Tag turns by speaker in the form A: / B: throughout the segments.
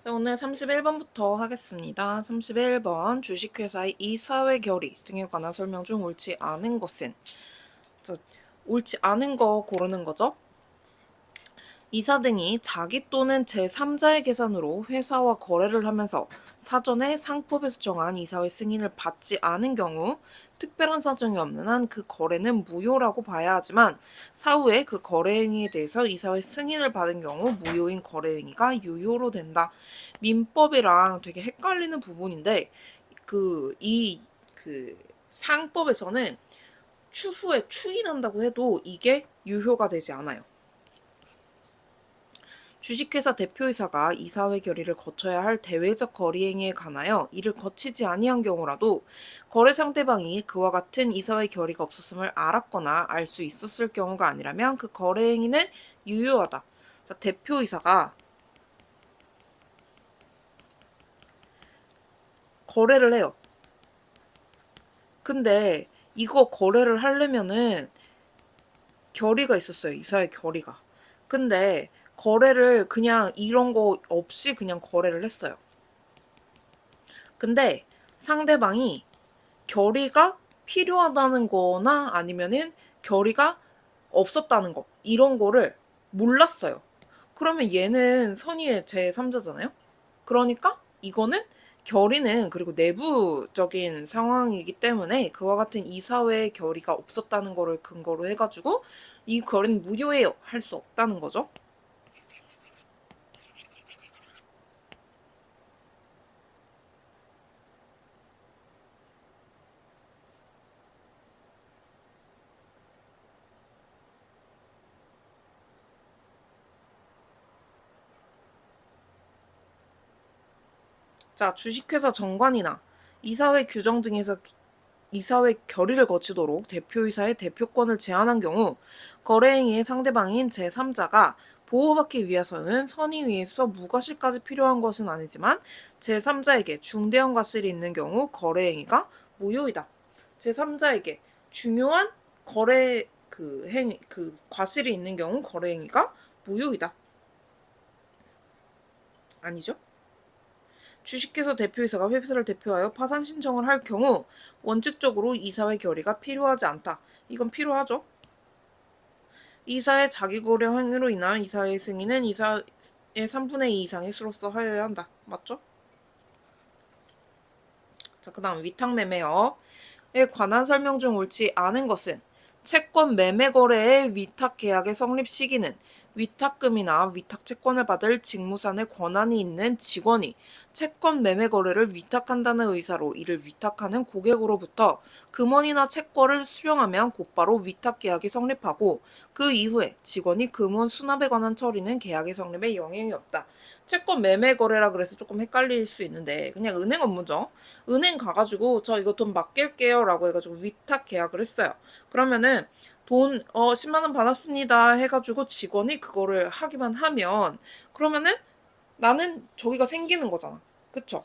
A: 자, 오늘 31번부터 하겠습니다. 31번 주식회사의 이사회 결의 등에 관한 설명 중 옳지 않은 것은? 자, 옳지 않은 거 고르는 거죠. 이사 등이 자기 또는 제3자의 계산으로 회사와 거래를 하면서 사전에 상법에서 정한 이사회 승인을 받지 않은 경우 특별한 사정이 없는 한 그 거래는 무효라고 봐야 하지만 사후에 그 거래 행위에 대해서 이사회 승인을 받은 경우 무효인 거래 행위가 유효로 된다. 민법이랑 되게 헷갈리는 부분인데 그 상법에서는 추후에 추인한다고 해도 이게 유효가 되지 않아요. 주식회사 대표이사가 이사회 결의를 거쳐야 할 대외적 거래 행위에 관하여 이를 거치지 아니한 경우라도 거래 상대방이 그와 같은 이사회 결의가 없었음을 알았거나 알 수 있었을 경우가 아니라면 그 거래 행위는 유효하다. 자, 대표이사가 거래를 해요. 근데 이거 거래를 하려면은 결의가 있었어요. 이사회 결의가. 근데 거래를 그냥 이런 거 없이 그냥 거래를 했어요. 근데 상대방이 결의가 필요하다는 거나 아니면은 결의가 없었다는 거 이런 거를 몰랐어요. 그러면 얘는 선의의 제3자잖아요. 그러니까 이거는 결의는 그리고 내부적인 상황이기 때문에 그와 같은 이사회의 결의가 없었다는 거를 근거로 해가지고 이 결의는 무효예요. 할 수 없다는 거죠. 자, 주식회사 정관이나 이사회 규정 등에서 이사회 결의를 거치도록 대표이사의 대표권을 제한한 경우 거래행위의 상대방인 제3자가 보호받기 위해서는 선의위에서 무과실까지 필요한 것은 아니지만 제3자에게 중대한 과실이 있는 경우 거래행위가 무효이다. 제3자에게 중요한 거래 과실이 있는 경우 거래행위가 무효이다. 아니죠? 주식회사 대표이사가 회사를 대표하여 파산 신청을 할 경우 원칙적으로 이사회 결의가 필요하지 않다. 이건 필요하죠. 이사의 자기거래 행위로 인한 이사의 승인은 이사의 3분의 2 이상의 수로서 하여야 한다. 맞죠? 자, 그 다음 위탁매매업에 관한 설명 중 옳지 않은 것은 채권 매매 거래의 위탁 계약의 성립 시기는 위탁금이나 위탁채권을 받을 직무산의 권한이 있는 직원이 채권 매매 거래를 위탁한다는 의사로 이를 위탁하는 고객으로부터 금원이나 채권을 수령하면 곧바로 위탁 계약이 성립하고 그 이후에 직원이 금원 수납에 관한 처리는 계약의 성립에 영향이 없다. 채권 매매 거래라 그래서 조금 헷갈릴 수 있는데 그냥 은행 업무죠. 은행 가가지고 저 이거 돈 맡길게요 라고 해가지고 위탁 계약을 했어요. 그러면은 돈 10만 원 받았습니다 해가지고 직원이 그거를 하기만 하면 그러면은 나는 저기가 생기는 거잖아. 그쵸?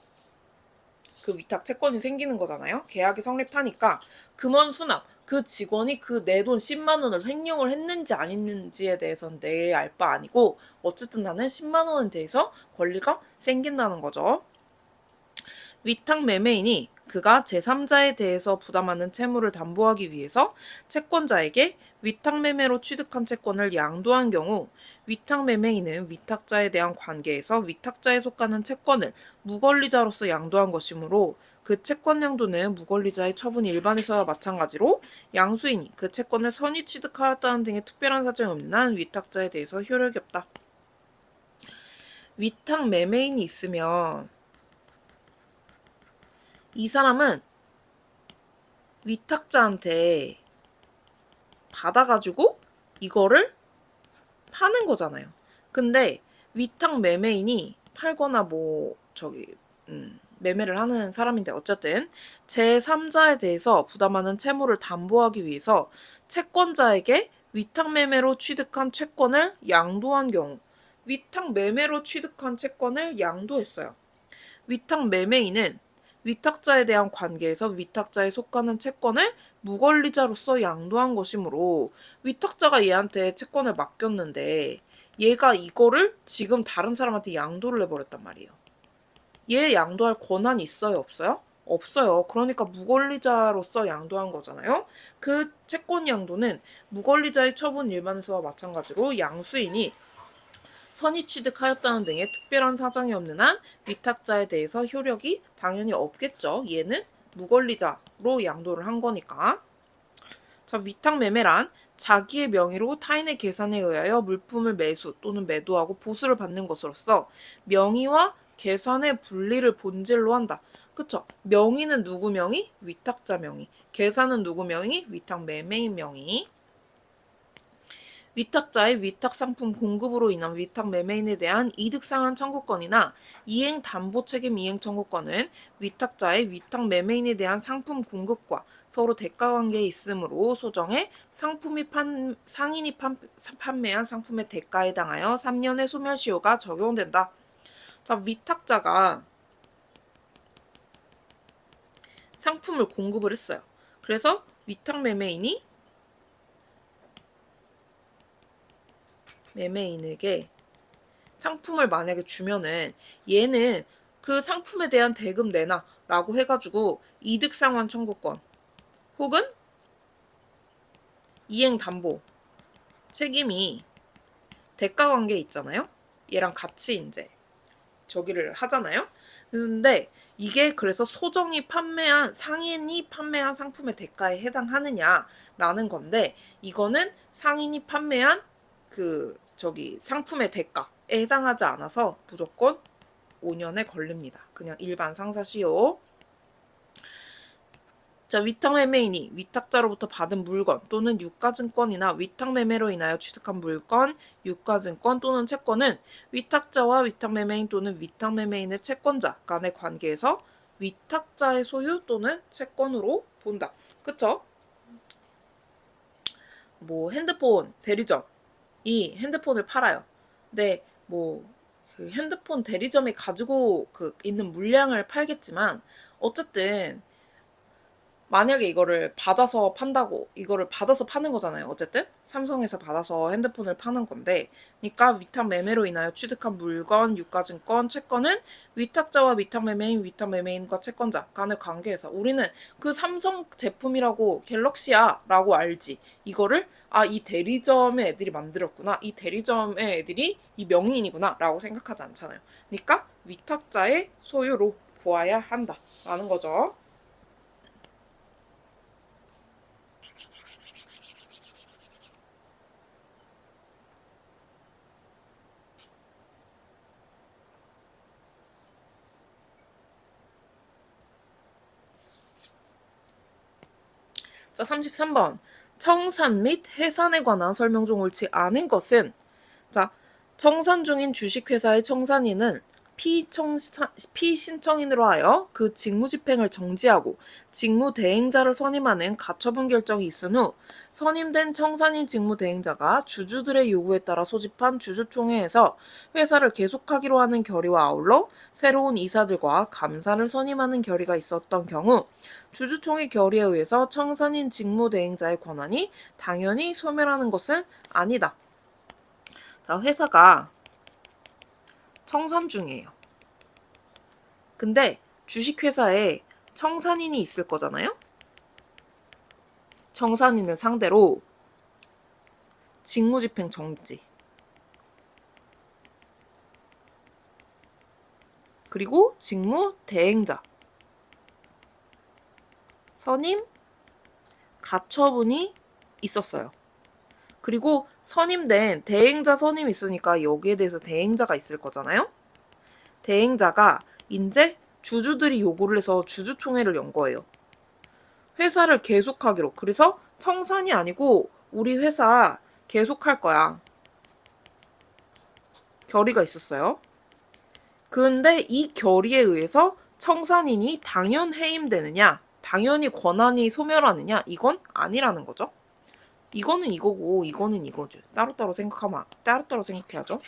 A: 그 위탁 채권이 생기는 거잖아요. 계약이 성립하니까 금원 수납 그 직원이 그 내 돈 10만 원을 횡령을 했는지 안 했는지에 대해서는 내 알 바 아니고 어쨌든 나는 10만 원에 대해서 권리가 생긴다는 거죠. 위탁 매매인이 그가 제3자에 대해서 부담하는 채무를 담보하기 위해서 채권자에게 위탁 매매로 취득한 채권을 양도한 경우 위탁 매매인은 위탁자에 대한 관계에서 위탁자에 속하는 채권을 무권리자로서 양도한 것이므로 그 채권 양도는 무권리자의 처분이 일반에서와 마찬가지로 양수인이 그 채권을 선의 취득하였다는 등의 특별한 사정이 없는 한 위탁자에 대해서 효력이 없다. 위탁 매매인이 있으면 이 사람은 위탁자한테 받아가지고 이거를 파는 거잖아요. 근데 위탁 매매인이 팔거나 매매를 하는 사람인데 어쨌든 제3자에 대해서 부담하는 채무를 담보하기 위해서 채권자에게 위탁 매매로 취득한 채권을 양도한 경우 위탁 매매로 취득한 채권을 양도했어요. 위탁 매매인은 위탁자에 대한 관계에서 위탁자에 속하는 채권을 무권리자로서 양도한 것이므로 위탁자가 얘한테 채권을 맡겼는데 얘가 이거를 지금 다른 사람한테 양도를 해버렸단 말이에요. 얘 양도할 권한이 있어요, 없어요? 없어요. 그러니까 무권리자로서 양도한 거잖아요. 그 채권 양도는 무권리자의 처분 일반에서와 마찬가지로 양수인이 선의 취득하였다는 등의 특별한 사정이 없는 한 위탁자에 대해서 효력이 당연히 없겠죠. 얘는 무권리자로 양도를 한 거니까. 자, 위탁매매란 자기의 명의로 타인의 계산에 의하여 물품을 매수 또는 매도하고 보수를 받는 것으로서 명의와 계산의 분리를 본질로 한다. 그쵸? 명의는 누구 명의? 위탁자 명의. 계산은 누구 명의? 위탁매매인 명의. 위탁자의 위탁상품 공급으로 인한 위탁매매인에 대한 이득상환 청구권이나 이행담보책임 이행청구권은 위탁자의 위탁매매인에 대한 상품 공급과 서로 대가관계에 있으므로 소정의 상인이 판매한 상품의 대가에 해당하여 3년의 소멸시효가 적용된다. 자, 위탁자가 상품을 공급을 했어요. 그래서 위탁매매인이 매매인에게 상품을 만약에 주면은 얘는 그 상품에 대한 대금 내놔 라고 해가지고 이득상환 청구권 혹은 이행담보 책임이 대가관계에 있잖아요. 얘랑 같이 이제 저기를 하잖아요. 근데 이게 그래서 소정이 판매한 상인이 판매한 상품의 대가에 해당하느냐라는 건데 이거는 상인이 판매한 상품의 대가에 해당하지 않아서 무조건 5년에 걸립니다. 그냥 일반 상사시효. 자, 위탁매매인이 위탁자로부터 받은 물건 또는 유가증권이나 위탁매매로 인하여 취득한 물건, 유가증권 또는 채권은 위탁자와 위탁매매인 또는 위탁매매인의 채권자 간의 관계에서 위탁자의 소유 또는 채권으로 본다. 그쵸? 뭐 핸드폰 대리점이 핸드폰을 팔아요. 근데 그 핸드폰 대리점이 가지고 있는 물량을 팔겠지만 어쨌든 만약에 이거를 받아서 파는 거잖아요. 어쨌든 삼성에서 받아서 핸드폰을 파는 건데, 그러니까 위탁 매매로 인하여 취득한 물건, 유가증권, 채권은 위탁자와 위탁매매인, 위탁매매인과 채권자 간의 관계에서 우리는 그 삼성 제품이라고 갤럭시야라고 알지. 이거를 이 대리점의 애들이 만들었구나. 이 대리점의 애들이 이 명의인이구나라고 생각하지 않잖아요. 그러니까 위탁자의 소유로 보아야 한다라는 거죠. 자, 33번. 청산 및 해산에 관한 설명 중 옳지 않은 것은 자, 청산 중인 주식회사의 청산인은 피신청인으로 하여 그 직무집행을 정지하고 직무대행자를 선임하는 가처분 결정이 있은 후 선임된 청산인 직무대행자가 주주들의 요구에 따라 소집한 주주총회에서 회사를 계속하기로 하는 결의와 아울러 새로운 이사들과 감사를 선임하는 결의가 있었던 경우 주주총회 결의에 의해서 청산인 직무대행자의 권한이 당연히 소멸하는 것은 아니다. 자, 회사가 청산 중이에요. 근데 주식회사에 청산인이 있을 거잖아요? 청산인을 상대로 직무집행 정지. 그리고 직무대행자. 선임, 가처분이 있었어요. 그리고 선임된 대행자 선임이 있으니까 여기에 대해서 대행자가 있을 거잖아요? 대행자가 이제 주주들이 요구를 해서 주주총회를 연 거예요. 회사를 계속하기로. 그래서 청산이 아니고 우리 회사 계속할 거야. 결의가 있었어요. 근데 이 결의에 의해서 청산인이 당연 해임되느냐, 당연히 권한이 소멸하느냐, 이건 아니라는 거죠. 이거는 이거고 이거는 이거죠. 따로따로 생각해야죠.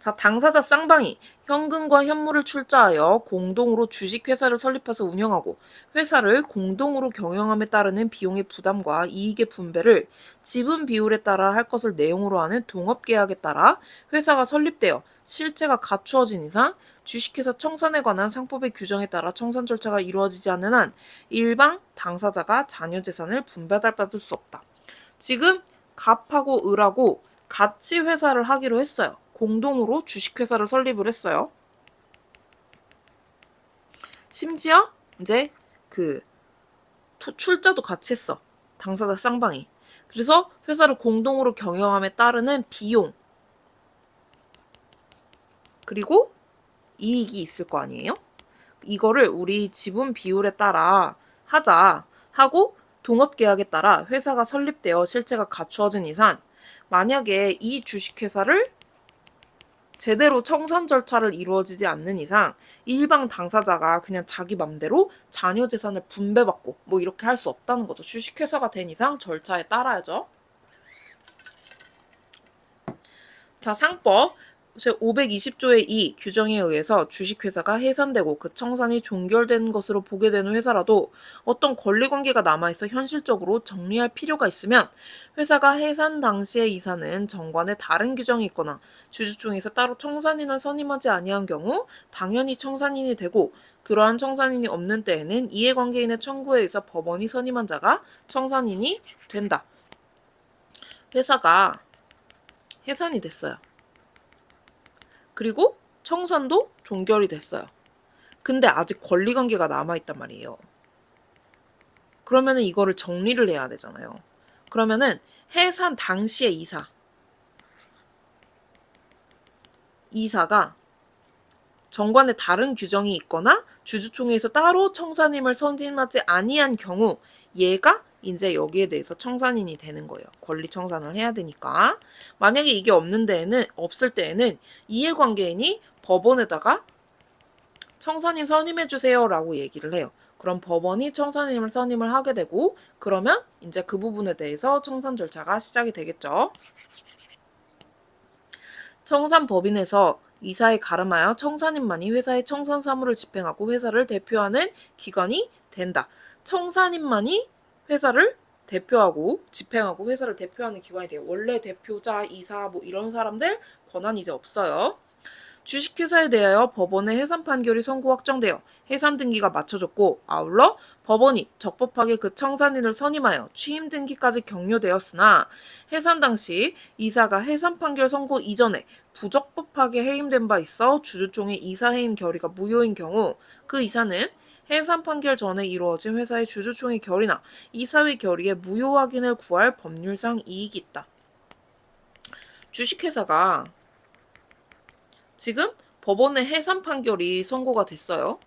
A: 자, 당사자 쌍방이 현금과 현물을 출자하여 공동으로 주식회사를 설립해서 운영하고 회사를 공동으로 경영함에 따르는 비용의 부담과 이익의 분배를 지분 비율에 따라 할 것을 내용으로 하는 동업계약에 따라 회사가 설립되어 실체가 갖추어진 이상 주식회사 청산에 관한 상법의 규정에 따라 청산 절차가 이루어지지 않는 한 일방 당사자가 자녀 재산을 분배받을 수 없다. 지금 갑하고 을하고 같이 회사를 하기로 했어요. 공동으로 주식회사를 설립을 했어요. 심지어 이제 그 출자도 같이 했어. 당사자 쌍방이. 그래서 회사를 공동으로 경영함에 따르는 비용 그리고 이익이 있을 거 아니에요? 이거를 우리 지분 비율에 따라 하자 하고 동업계약에 따라 회사가 설립되어 실체가 갖추어진 이상 만약에 이 주식회사를 제대로 청산 절차를 이루어지지 않는 이상 일방 당사자가 그냥 자기 맘대로 자녀 재산을 분배받고 뭐 이렇게 할 수 없다는 거죠. 주식회사가 된 이상 절차에 따라야죠. 자, 상법 제520조의 2 규정에 의해서 주식회사가 해산되고 그 청산이 종결된 것으로 보게 되는 회사라도 어떤 권리관계가 남아있어 현실적으로 정리할 필요가 있으면 회사가 해산 당시의 이사는 정관에 다른 규정이 있거나 주주총회에서 따로 청산인을 선임하지 아니한 경우 당연히 청산인이 되고 그러한 청산인이 없는 때에는 이해관계인의 청구에 의해서 법원이 선임한 자가 청산인이 된다. 회사가 해산이 됐어요. 그리고 청산도 종결이 됐어요. 근데 아직 권리관계가 남아있단 말이에요. 그러면은 이거를 정리를 해야 되잖아요. 그러면은 해산 당시의 이사가 정관에 다른 규정이 있거나 주주총회에서 따로 청산인을 선임하지 아니한 경우 얘가 이제 여기에 대해서 청산인이 되는 거예요. 권리 청산을 해야 되니까. 만약에 이게 없을 때에는 이해관계인이 법원에다가 청산인 선임해 주세요 라고 얘기를 해요. 그럼 법원이 청산인을 선임을 하게 되고 그러면 이제 그 부분에 대해서 청산 절차가 시작이 되겠죠. 청산법인에서 이사에 가름하여 청산인만이 회사의 청산 사무를 집행하고 회사를 대표하는 기관이 된다. 청산인만이 회사를 대표하고 집행하고 회사를 대표하는 기관이 돼요. 원래 대표자, 이사 뭐 이런 사람들 권한이 이제 없어요. 주식회사에 대하여 법원의 해산 판결이 선고 확정되어 해산 등기가 맞춰졌고 아울러 법원이 적법하게 그 청산인을 선임하여 취임 등기까지 격려되었으나 해산 당시 이사가 해산 판결 선고 이전에 부적법하게 해임된 바 있어 주주총회 이사 해임 결의가 무효인 경우 그 이사는 해산 판결 전에 이루어진 회사의 주주총회 결의나 이사회 결의의 무효 확인을 구할 법률상 이익이 있다. 주식회사가 지금 법원의 해산 판결이 선고가 됐어요.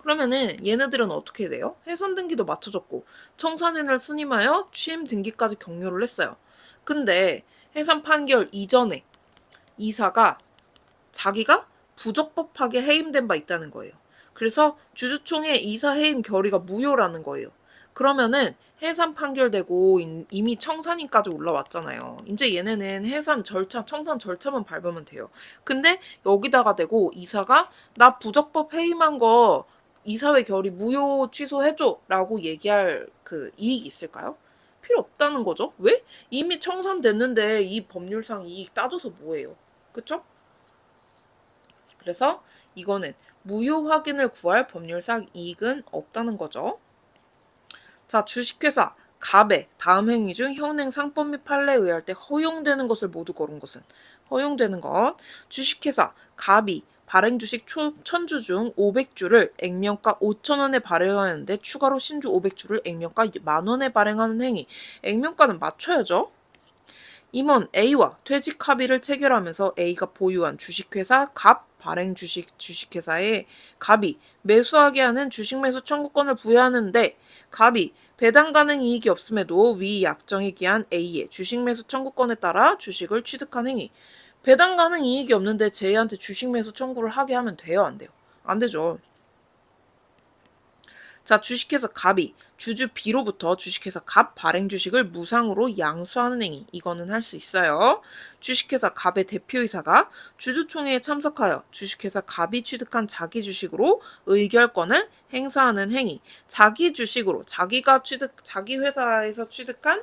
A: 그러면은 얘네들은 어떻게 돼요? 해산 등기도 맞춰졌고 청산인을 선임하여 취임 등기까지 격려를 했어요. 근데 해산 판결 이전에 이사가 자기가 부적법하게 해임된 바 있다는 거예요. 그래서 주주총회 이사 해임 결의가 무효라는 거예요. 그러면은 해산 판결되고 이미 청산인까지 올라왔잖아요. 이제 얘네는 해산 절차, 청산 절차만 밟으면 돼요. 근데 여기다가 대고 이사가 나 부적법 해임한 거 이사회 결의 무효 취소해줘 라고 얘기할 그 이익이 있을까요? 필요 없다는 거죠. 왜? 이미 청산됐는데 이 법률상 이익 따져서 뭐예요? 그쵸? 그래서 이거는 무효 확인을 구할 법률상 이익은 없다는 거죠. 자, 주식회사 갑의 다음 행위 중 현행 상법 및 판례에 의할 때 허용되는 것을 모두 거른 것은 허용되는 것. 주식회사 갑이 발행 주식 1000주 중 500주를 액면가 5,000원에 발행하였는데 추가로 신주 500주를 액면가 10,000원에 발행하는 행위. 액면가는 맞춰야죠. 임원 A와 퇴직 합의를 체결하면서 A가 보유한 주식회사 갑 발행 주식회사에 갑이 매수하게 하는 주식 매수 청구권을 부여하는데 갑이 배당 가능 이익이 없음에도 위 약정에 기한 A의 주식 매수 청구권에 따라 주식을 취득한 행위. 배당 가능 이익이 없는데 J한테 주식 매수 청구를 하게 하면 돼요? 안 돼요? 안 되죠. 자, 주식회사 갑이 주주 B로부터 주식회사 갑 발행 주식을 무상으로 양수하는 행위. 이거는 할 수 있어요. 주식회사 갑의 대표이사가 주주총회에 참석하여 주식회사 갑이 취득한 자기 주식으로 의결권을 행사하는 행위. 자기 주식으로 자기 회사에서 취득한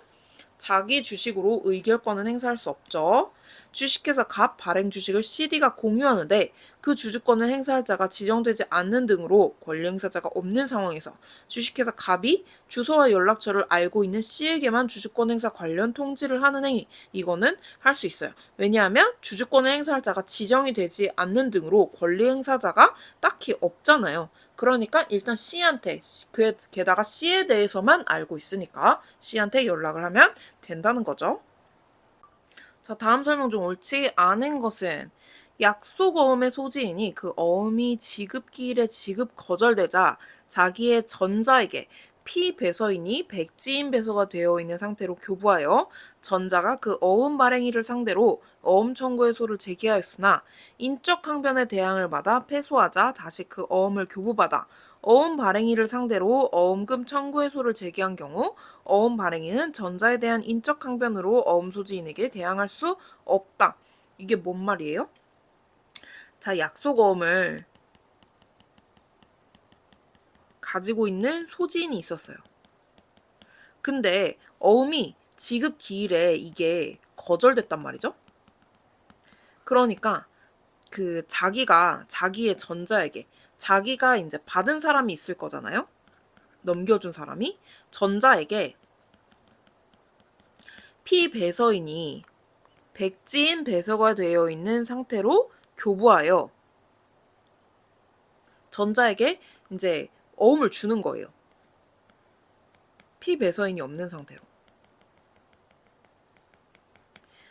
A: 자기 주식으로 의결권은 행사할 수 없죠. 주식회사 갑 발행 주식을 CD가 공유하는데 그 주주권을 행사할 자가 지정되지 않는 등으로 권리 행사자가 없는 상황에서 주식회사 갑이 주소와 연락처를 알고 있는 C에게만 주주권 행사 관련 통지를 하는 행위. 이거는 할 수 있어요. 왜냐하면 주주권을 행사할 자가 지정이 되지 않는 등으로 권리 행사자가 딱히 없잖아요. 그러니까 일단 C한테, 게다가 C에 대해서만 알고 있으니까 C한테 연락을 하면 된다는 거죠. 자, 다음 설명 중 옳지 않은 것은 약속 어음의 소지인이 그 어음이 지급기일에 지급 거절되자 자기의 전자에게 피배서인이 백지인 배서가 되어 있는 상태로 교부하여 전자가 그 어음 발행일을 상대로 어음 청구의 소를 제기하였으나 인적 항변의 대항을 받아 패소하자 다시 그 어음을 교부받아 어음 발행일을 상대로 어음금 청구의 소를 제기한 경우 어음 발행인은 전자에 대한 인적 항변으로 어음 소지인에게 대항할 수 없다. 이게 뭔 말이에요? 자, 약속 어음을 가지고 있는 소지인이 있었어요. 근데 어음이 지급 기일에 이게 거절됐단 말이죠. 그러니까 그 자기의 전자에게 자기가 이제 받은 사람이 있을 거잖아요. 넘겨준 사람이 전자에게 피배서인이 백지인 배서가 되어 있는 상태로 교부하여 전자에게 이제 어음을 주는 거예요. 피배서인이 없는 상태로.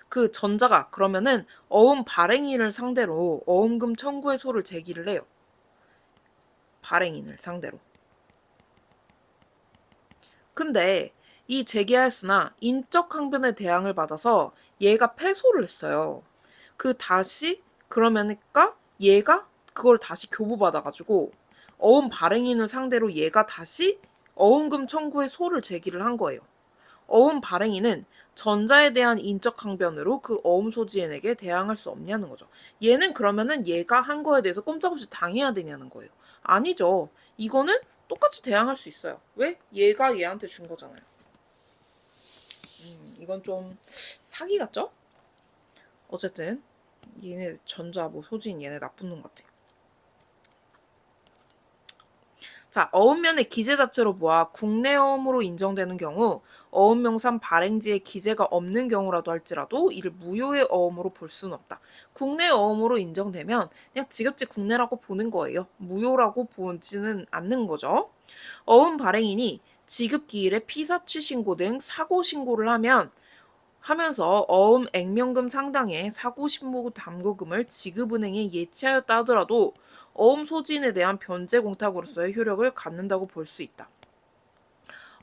A: 그 전자가 그러면은 어음 발행인을 상대로 어음금 청구의 소를 제기를 해요. 발행인을 상대로. 근데 이 제기하였으나 인적 항변의 대항을 받아서 얘가 패소를 했어요. 그러면니까 얘가 그걸 다시 교부받아가지고 어음 발행인을 상대로 얘가 다시 어음금 청구의 소를 제기를 한 거예요. 어음 발행인은 전자에 대한 인적 항변으로 그 어음 소지인에게 대항할 수 없냐는 거죠. 얘는 그러면은 얘가 한 거에 대해서 꼼짝없이 당해야 되냐는 거예요. 아니죠. 이거는 똑같이 대항할 수 있어요. 왜? 얘가 얘한테 준 거잖아요. 이건 좀 사기 같죠? 어쨌든 얘네 전자 소지인 얘네 나쁜 놈 같아. 자, 어음면의 기재 자체로 보아 국내 어음으로 인정되는 경우 어음명산 발행지에 기재가 없는 경우라도 할지라도 이를 무효의 어음으로 볼 수는 없다. 국내 어음으로 인정되면 그냥 지급지 국내라고 보는 거예요. 무효라고 보지는 않는 거죠. 어음 발행인이 지급기일에 피사취 신고 등 사고 신고를 하면서 어음 액면금 상당의 사고 신고 담보금을 지급은행에 예치하였다 하더라도 어음 소지인에 대한 변제 공탁으로서의 효력을 갖는다고 볼 수 있다.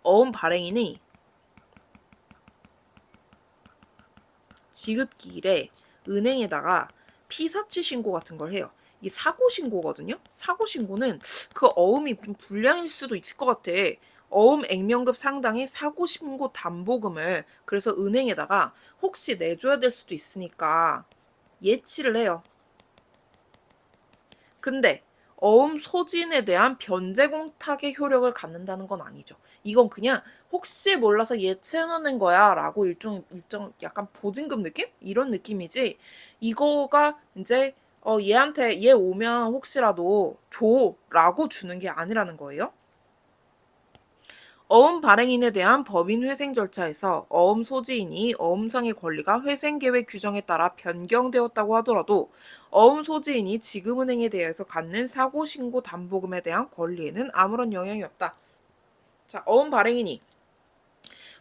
A: 어음 발행인이 지급기일에 은행에다가 피사취 신고 같은 걸 해요. 이게 사고 신고거든요. 사고 신고는 그 어음이 좀 불량일 수도 있을 것 같아. 어음 액면급 상당의 사고 신고 담보금을 그래서 은행에다가 혹시 내줘야 될 수도 있으니까 예치를 해요. 근데 어음 소진에 대한 변제 공탁의 효력을 갖는다는 건 아니죠. 이건 그냥 혹시 몰라서 예치해놓는 거야 라고 일정 약간 보증금 느낌? 이런 느낌이지. 이거가 이제 얘 오면 혹시라도 줘 라고 주는 게 아니라는 거예요. 어음 발행인에 대한 법인 회생 절차에서 어음 소지인이 어음상의 권리가 회생계획 규정에 따라 변경되었다고 하더라도 어음 소지인이 지급은행에 대해서 갖는 사고신고 담보금에 대한 권리에는 아무런 영향이 없다. 자, 어음 발행인이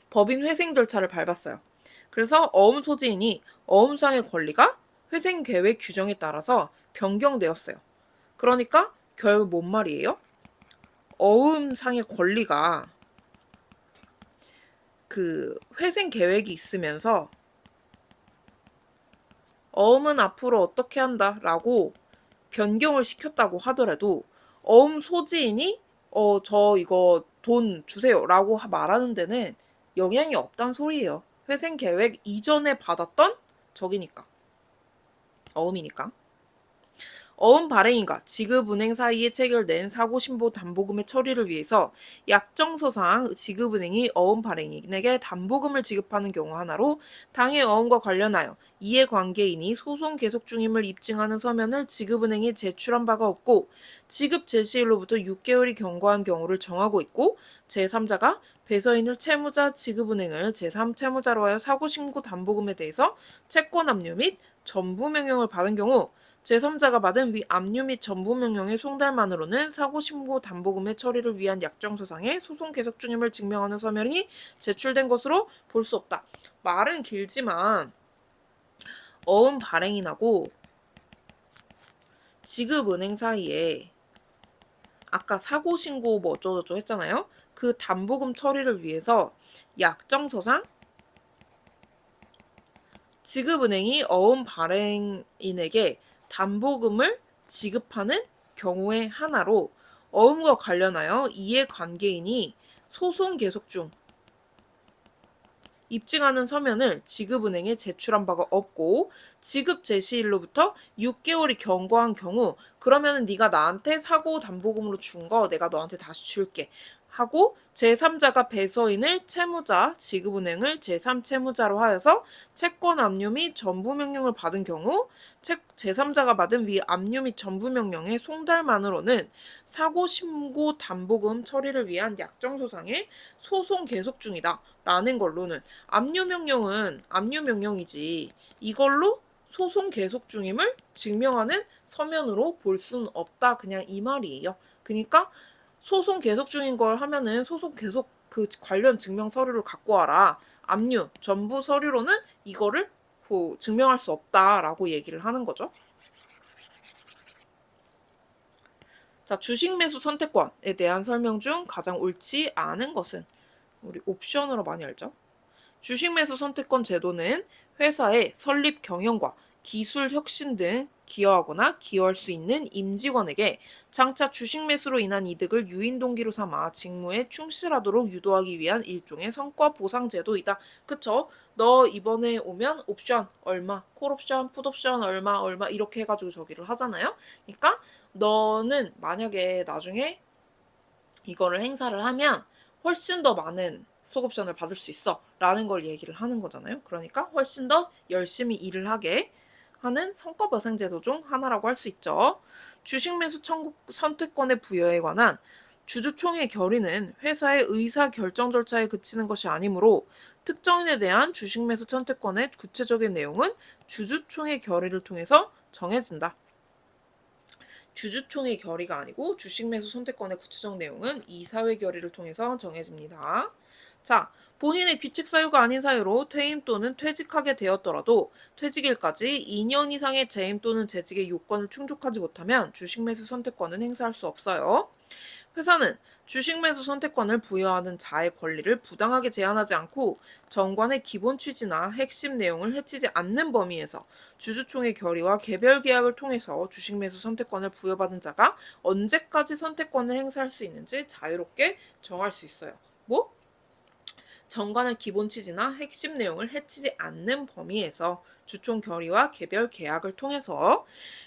A: 법인 회생 절차를 밟았어요. 그래서 어음 소지인이 어음상의 권리가 회생계획 규정에 따라서 변경되었어요. 그러니까 결국 뭔 말이에요? 어음상의 권리가 그 회생 계획이 있으면서 어음은 앞으로 어떻게 한다라고 변경을 시켰다고 하더라도 어음 소지인이 저 이거 돈 주세요라고 말하는 데는 영향이 없단 소리예요. 회생 계획 이전에 받았던 적이니까. 어음이니까. 어음 발행인과 지급은행 사이에 체결된 사고신고 담보금의 처리를 위해서 약정서상 지급은행이 어음 발행인에게 담보금을 지급하는 경우 하나로 당해 어음과 관련하여 이해관계인이 소송 계속 중임을 입증하는 서면을 지급은행에 제출한 바가 없고 지급 제시일로부터 6개월이 경과한 경우를 정하고 있고 제3자가 배서인을 채무자 지급은행을 제3채무자로 하여 사고신고 담보금에 대해서 채권 압류 및 전부 명령을 받은 경우 제3자가 받은 위 압류 및 전부 명령의 송달만으로는 사고신고 담보금의 처리를 위한 약정서상의 소송 계속 중임을 증명하는 서면이 제출된 것으로 볼 수 없다. 말은 길지만 어음 발행인하고 지급은행 사이에 아까 사고신고 뭐 어쩌고저쩌고 했잖아요. 그 담보금 처리를 위해서 약정서상 지급은행이 어음 발행인에게 담보금을 지급하는 경우의 하나로 어음과 관련하여 이해관계인이 소송 계속 중 입증하는 서면을 지급은행에 제출한 바가 없고 지급 제시일로부터 6개월이 경과한 경우 그러면은 네가 나한테 사고 담보금으로 준 거 내가 너한테 다시 줄게 하고 제3자가 배서인을 채무자, 지급은행을 제3채무자로 하여서 채권 압류 및 전부 명령을 받은 경우 제3자가 받은 위 압류 및 전부 명령의 송달만으로는 사고 신고 담보금 처리를 위한 약정소상의 소송 계속 중이다 라는 걸로는 압류 명령은 압류 명령이지 이걸로 소송 계속 중임을 증명하는 서면으로 볼 수는 없다. 그냥 이 말이에요. 그러니까 소송 계속 중인 걸 하면은 소송 계속 그 관련 증명 서류를 갖고 와라. 압류, 전부 서류로는 이거를 증명할 수 없다라고 얘기를 하는 거죠. 자, 주식 매수 선택권에 대한 설명 중 가장 옳지 않은 것은 우리 옵션으로 많이 알죠. 주식 매수 선택권 제도는 회사의 설립 경영과 기술 혁신 등 기여하거나 기여할 수 있는 임직원에게 장차 주식 매수로 인한 이득을 유인 동기로 삼아 직무에 충실하도록 유도하기 위한 일종의 성과 보상 제도이다. 그쵸? 너 이번에 오면 옵션 얼마, 콜옵션, 풋옵션 얼마 이렇게 해가지고 저기를 하잖아요. 그러니까 너는 만약에 나중에 이거를 행사를 하면 훨씬 더 많은 스톡옵션을 받을 수 있어 라는 걸 얘기를 하는 거잖아요. 그러니까 훨씬 더 열심히 일을 하게 하는 성과보상제도 중 하나라고 할 수 있죠. 주식 매수 청구 선택권의 부여에 관한 주주총회 결의는 회사의 의사 결정 절차에 그치는 것이 아니므로 특정인에 대한 주식 매수 선택권의 구체적인 내용은 주주총회 결의를 통해서 정해진다. 주주총회 결의가 아니고 주식 매수 선택권의 구체적 내용은 이사회 결의를 통해서 정해집니다. 자, 본인의 규칙 사유가 아닌 사유로 퇴임 또는 퇴직하게 되었더라도 퇴직일까지 2년 이상의 재임 또는 재직의 요건을 충족하지 못하면 주식 매수 선택권은 행사할 수 없어요. 회사는 주식 매수 선택권을 부여하는 자의 권리를 부당하게 제한하지 않고 정관의 기본 취지나 핵심 내용을 해치지 않는 범위에서 주주총회 결의와 개별 계약을 통해서 주식 매수 선택권을 부여받은 자가 언제까지 선택권을 행사할 수 있는지 자유롭게 정할 수 있어요. 뭐? 정관의 기본 취지나 핵심 내용을 해치지 않는 범위에서 주총 결의와 개별 계약을 통해서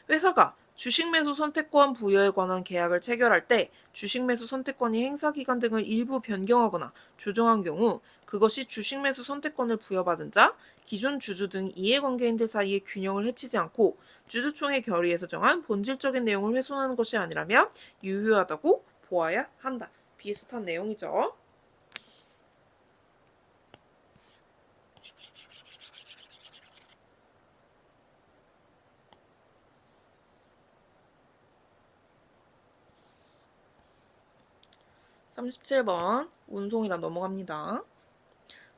A: 회사가 주식 매수 선택권 부여에 관한 계약을 체결할 때 주식 매수 선택권이 행사 기간 등을 일부 변경하거나 조정한 경우 그것이 주식 매수 선택권을 부여받은 자, 기존 주주 등 이해관계인들 사이의 균형을 해치지 않고 주주총회 결의에서 정한 본질적인 내용을 훼손하는 것이 아니라면 유효하다고 보아야 한다. 비슷한 내용이죠. (37번) 운송이라 넘어갑니다.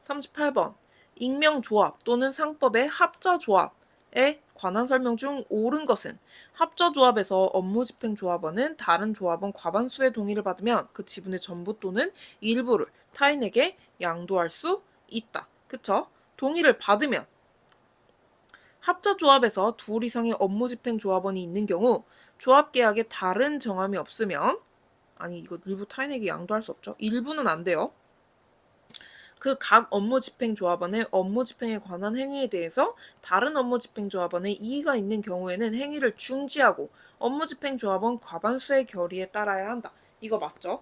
A: 38번 익명조합 또는 상법의 합자조합에 관한 설명 중 옳은 것은 합자조합에서 업무집행조합원은 다른 조합원 과반수의 동의를 받으면 그 지분의 전부 또는 일부를 타인에게 양도할 수 있다. 그쵸? 동의를 받으면 합자조합에서 둘 이상의 업무집행조합원이 있는 경우 조합계약에 다른 정함이 없으면 아니 이거 일부 타인에게 양도할 수 없죠. 일부는 안 돼요. 그 각 업무집행조합원의 업무집행에 관한 행위에 대해서 다른 업무집행조합원의 이의가 있는 경우에는 행위를 중지하고 업무집행조합원 과반수의 결의에 따라야 한다. 이거 맞죠?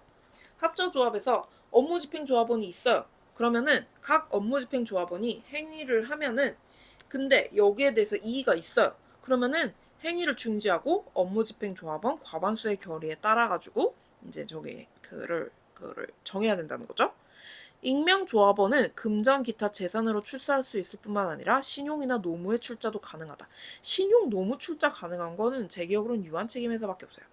A: 합작조합에서 업무집행조합원이 있어요. 그러면은 각 업무집행조합원이 행위를 하면은 근데 여기에 대해서 이의가 있어요. 그러면은 행위를 중지하고 업무집행조합원 과반수의 결의에 따라 가지고 이제 저기 그를 정해야 된다는 거죠. 익명조합원은 금전 기타 재산으로 출자할 수 있을 뿐만 아니라 신용이나 노무의 출자도 가능하다. 신용, 노무 출자 가능한 거는 제 기억으로는 유한책임회사밖에 없어요.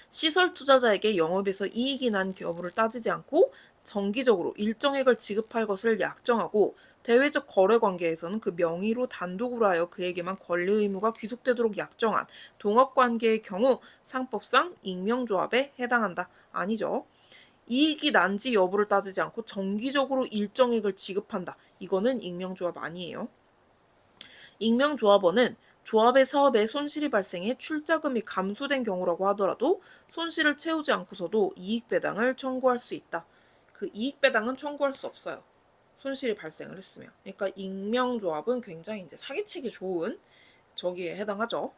A: 시설 투자자에게 영업에서 이익이 난 여부를 따지지 않고 정기적으로 일정액을 지급할 것을 약정하고 대외적 거래 관계에서는 그 명의로 단독으로 하여 그에게만 권리 의무가 귀속되도록 약정한 동업관계의 경우 상법상 익명조합에 해당한다. 아니죠. 이익이 난지 여부를 따지지 않고 정기적으로 일정액을 지급한다. 이거는 익명조합 아니에요. 익명조합원은 조합의 사업에 손실이 발생해 출자금이 감소된 경우라고 하더라도 손실을 채우지 않고서도 이익배당을 청구할 수 있다. 그 이익배당은 청구할 수 없어요. 손실이 발생을 했으면. 그러니까 익명조합은 굉장히 이제 사기치기 좋은 저기에 해당하죠.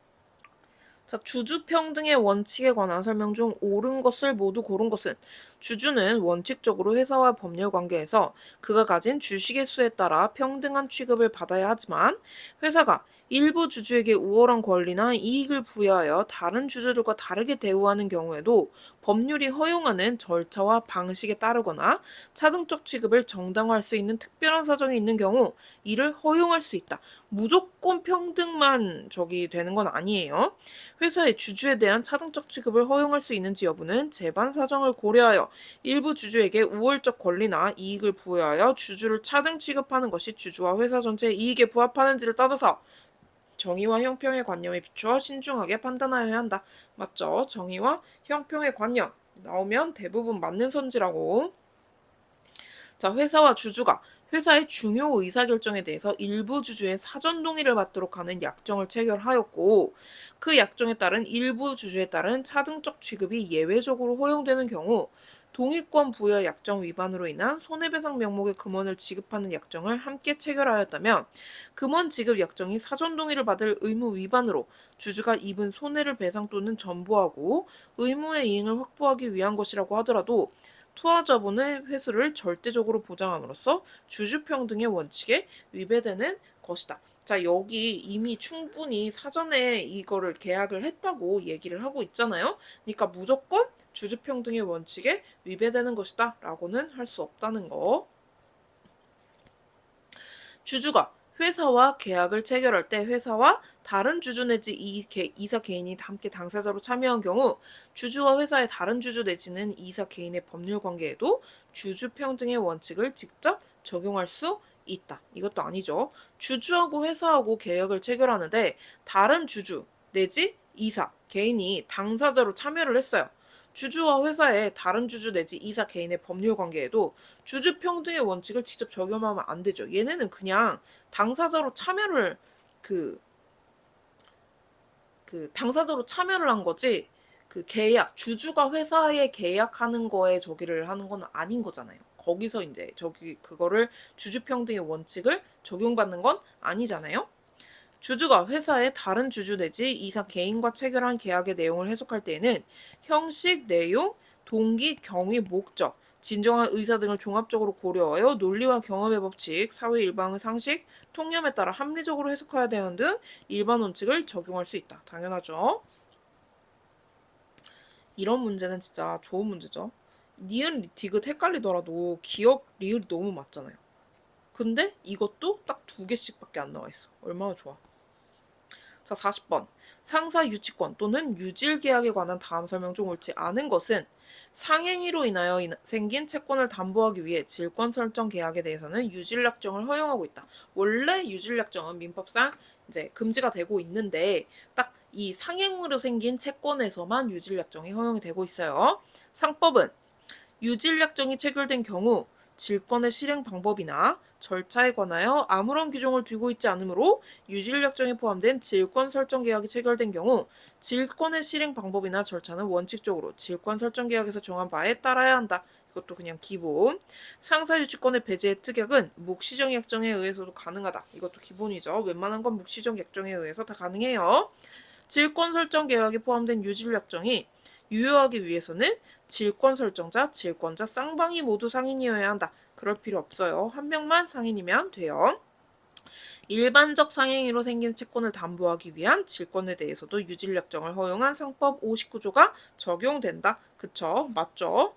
A: 자, 주주평등의 원칙에 관한 설명 중 옳은 것을 모두 고른 것은 주주는 원칙적으로 회사와 법률 관계에서 그가 가진 주식의 수에 따라 평등한 취급을 받아야 하지만 회사가 일부 주주에게 우월한 권리나 이익을 부여하여 다른 주주들과 다르게 대우하는 경우에도 법률이 허용하는 절차와 방식에 따르거나 차등적 취급을 정당화할 수 있는 특별한 사정이 있는 경우 이를 허용할 수 있다. 무조건 평등만 저기 되는 건 아니에요. 회사의 주주에 대한 차등적 취급을 허용할 수 있는지 여부는 재반 사정을 고려하여 일부 주주에게 우월적 권리나 이익을 부여하여 주주를 차등 취급하는 것이 주주와 회사 전체의 이익에 부합하는지를 따져서 정의와 형평의 관념에 비추어 신중하게 판단하여야 한다. 맞죠? 정의와 형평의 관념 나오면 대부분 맞는 선지라고. 자, 회사와 주주가 회사의 중요 의사결정에 대해서 일부 주주의 사전 동의를 받도록 하는 약정을 체결하였고 그 약정에 따른 일부 주주에 따른 차등적 취급이 예외적으로 허용되는 경우 동의권 부여 약정 위반으로 인한 손해배상 명목의 금원을 지급하는 약정을 함께 체결하였다면 금원 지급 약정이 사전 동의를 받을 의무 위반으로 주주가 입은 손해를 배상 또는 전부하고 의무의 이행을 확보하기 위한 것이라고 하더라도 투하자본의 회수를 절대적으로 보장함으로써 주주평등의 원칙에 위배되는 것이다. 자, 여기 이미 충분히 사전에 이거를 계약을 했다고 얘기를 하고 있잖아요. 그러니까 무조건 주주평등의 원칙에 위배되는 것이다 라고는 할 수 없다는 거. 주주가 회사와 계약을 체결할 때 회사와 다른 주주 내지 이사 개인이 함께 당사자로 참여한 경우 주주와 회사의 다른 주주 내지는 이사 개인의 법률 관계에도 주주평등의 원칙을 직접 적용할 수 있다. 이것도 아니죠. 주주하고 회사하고 계약을 체결하는데 다른 주주 내지 이사 개인이 당사자로 참여를 했어요. 주주와 회사의 다른 주주 내지 이사 개인의 법률 관계에도 주주평등의 원칙을 직접 적용하면 안 되죠. 얘네는 그냥 당사자로 참여를 당사자로 참여를 한 거지 그 계약 주주가 회사에 계약하는 거에 저기를 하는 건 아닌 거잖아요. 거기서 이제 저기 그거를 주주평등의 원칙을 적용받는 건 아니잖아요. 주주가 회사의 다른 주주 내지 이사 개인과 체결한 계약의 내용을 해석할 때에는 형식, 내용, 동기, 경위, 목적, 진정한 의사 등을 종합적으로 고려하여 논리와 경험의 법칙, 사회 일반의 상식, 통념에 따라 합리적으로 해석해야 되는 등 일반 원칙을 적용할 수 있다. 당연하죠. 이런 문제는 진짜 좋은 문제죠. 니은, 디귿 헷갈리더라도 기억, 리을이 너무 맞잖아요. 근데 이것도 딱 2개씩밖에 안 나와 있어. 얼마나 좋아. 자, 40번. 상사 유치권 또는 유질 계약에 관한 다음 설명 중 옳지 않은 것은 상행위로 인하여 생긴 채권을 담보하기 위해 질권 설정 계약에 대해서는 유질 약정을 허용하고 있다. 원래 유질 약정은 민법상 이제 금지가 되고 있는데 딱 이 상행으로 생긴 채권에서만 유질 약정이 허용이 되고 있어요. 상법은 유질 약정이 체결된 경우 질권의 실행 방법이나 절차에 관하여 아무런 규정을 두고 있지 않으므로 유질약정에 포함된 질권 설정 계약이 체결된 경우 질권의 실행 방법이나 절차는 원칙적으로 질권 설정 계약에서 정한 바에 따라야 한다. 이것도 그냥 기본. 상사유지권의 배제의 특약은 묵시적 약정에 의해서도 가능하다. 이것도 기본이죠. 웬만한 건 묵시적 약정에 의해서 다 가능해요. 질권 설정 계약에 포함된 유질 약정이 유효하기 위해서는 질권 설정자, 질권자 쌍방이 모두 상인이어야 한다. 그럴 필요 없어요. 한 명만 상인이면 돼요. 일반적 상행위로 생긴 채권을 담보하기 위한 질권에 대해서도 유질 약정을 허용한 상법 59조가 적용된다. 그쵸? 맞죠?